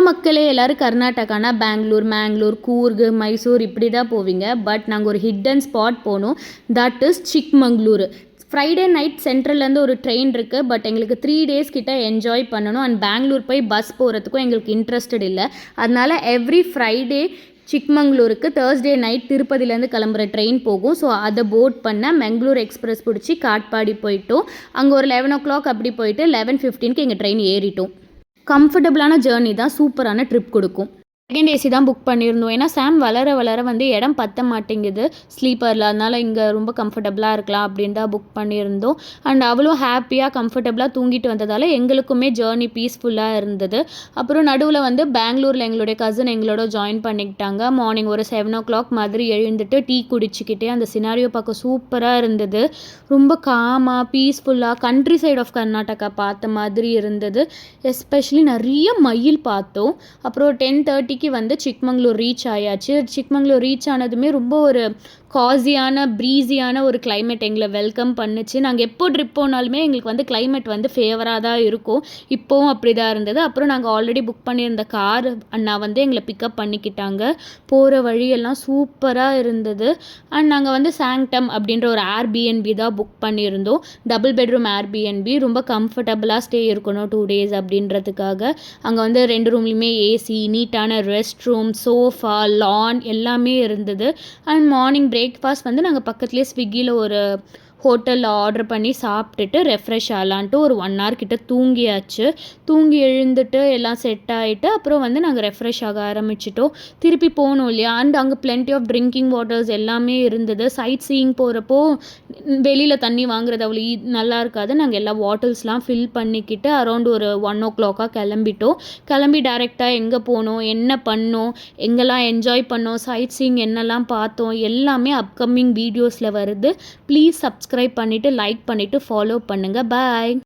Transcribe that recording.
மக்களே எல்லோரும் கர்நாடகானா பெங்களூர், மேங்களூர், கூர்க், மைசூர் இப்படி தான் போவீங்க. பட் நாங்கள் ஒரு ஹிடன் ஸ்பாட் போனோம். That is Chikmagalur. Friday night சென்ட்ரல்லேருந்து ஒரு ட்ரெயின் இருக்குது. பட் எங்களுக்கு 3 days கிட்ட என்ஜாய் பண்ணணும். அண்ட் பெங்களூர் போய் பஸ் போகிறதுக்கும் எங்களுக்கு இன்ட்ரெஸ்டட் இல்லை. அதனால் எவ்ரி ஃப்ரைடே சிக்மங்களூருக்கு தேர்ஸ்டே நைட் திருப்பதிலேருந்து கிளம்புற ட்ரெயின் போகும். ஸோ அதை போட் பண்ண மெங்களூர் எக்ஸ்பிரஸ் பிடிச்சி காட்பாடி போயிட்டோம். அங்கே ஒரு 11 o'clock அப்படி போயிட்டு 11:15க்கு எங்கள் ட்ரெயின் ஏறிட்டோம். கம்ஃபர்டபுளான ஜேர்னி தான், சூப்பரான ட்ரிப் கொடுக்கும். செகண்ட் ஏசி தான் புக் பண்ணியிருந்தோம். ஏன்னா சாம் வளர வளர வந்து இடம் பற்ற மாட்டேங்குது ஸ்லீப்பரில். அதனால் இங்கே ரொம்ப கம்ஃபர்டபுளாக இருக்கலாம் அப்படின்னு தான் புக் பண்ணியிருந்தோம். அண்ட் அவ்வளோ ஹாப்பியாக கம்ஃபர்டபுளாக தூங்கிட்டு வந்ததால் எங்களுக்குமே ஜேர்னி பீஸ்ஃபுல்லாக இருந்தது. அப்புறம் நடுவில் வந்து பெங்களூரில் எங்களுடைய கசின் எங்களோட ஜாயின் பண்ணிக்கிட்டாங்க. மார்னிங் ஒரு 7 o'clock மாதிரி எழுந்துட்டு டீ குடிச்சிக்கிட்டே அந்த சினாரியோ பார்க்க சூப்பராக இருந்தது. ரொம்ப காமாக பீஸ்ஃபுல்லாக கண்ட்ரி சைட் ஆஃப் கர்நாடகா பார்த்த மாதிரி இருந்தது. எஸ்பெஷலி நிறைய மயில் பார்த்தோம். அப்புறம் 10:30 வந்து சிக்மங்களூர் ரீச் ஆயாச்சு. சிக்மங்களூர் ரீச் ஆனதுமே ரொம்ப ஒரு காஸியான ப்ரீஸியான ஒரு கிளைமேட் எங்களை வெல்கம் பண்ணுச்சு. நாங்கள் எப்போ ட்ரிப் போனாலுமே எங்களுக்கு வந்து கிளைமேட் வந்து ஃபேவராக தான் இருக்கும். இப்போவும் அப்படி தான் இருந்தது. அப்புறம் நாங்கள் ஆல்ரெடி புக் பண்ணியிருந்த கார் அண்ணா வந்து எங்களை பிக்கப் பண்ணிக்கிட்டாங்க. போகிற வழியெல்லாம் சூப்பராக இருந்தது. அண்ட் நாங்கள் வந்து சாங்டம் அப்படின்ற ஒரு ஏர்பிஎன்பி தான் புக் பண்ணியிருந்தோம். Double bedroom Airbnb. ரொம்ப கம்ஃபர்டபுளாக ஸ்டே இருக்கணும் 2 days அப்படின்றதுக்காக. அங்கே வந்து 2 ரூம்லேயுமே ஏசி, நீட்டான ரெஸ்ட் ரூம், சோஃபா, லான் எல்லாமே இருந்தது. அண்ட் மார்னிங் பிரேக்ஃபாஸ்ட் வந்து நாங்கள் பக்கத்துலேயே ஸ்விக்கியில் ஒரு ஹோட்டலில் ஆர்டர் பண்ணி சாப்பிட்டுட்டு ரெஃப்ரெஷ் ஆகலான்ட்டு ஒரு 1 hour கிட்ட தூங்கியாச்சு. தூங்கி எழுந்துட்டு எல்லாம் செட் ஆகிட்டு அப்புறம் வந்து நாங்கள் ரெஃப்ரெஷ் ஆக ஆரம்பிச்சிட்டோம். திருப்பி போகணும் இல்லையா. அண்ட் அங்கே பிளென்டி ஆஃப் ட்ரிங்கிங் வாட்டர்ஸ் எல்லாமே இருந்தது. சைட் சீயிங் போகிறப்போ வெளியில் தண்ணி வாங்குறது அவ்வளோ நல்லா இருக்காது. நாங்கள் எல்லா வாட்டர்ஸ்லாம் ஃபில் பண்ணிக்கிட்டு அரௌண்ட் ஒரு 1 o'clock கிளம்பிட்டோம். கிளம்பி டேரெக்டாக எங்கே போனோம், என்ன பண்ணோம், எங்கெல்லாம் என்ஜாய் பண்ணோம், சைட் சீயிங் என்னெல்லாம் பார்த்தோம் எல்லாமே அப்கமிங் வீடியோஸில் வருது. ப்ளீஸ் சப்ஸ்கிரைப் பண்ணிவிட்டு லைக் பண்ணிவிட்டு ஃபாலோ பண்ணுங்கள். பாய்.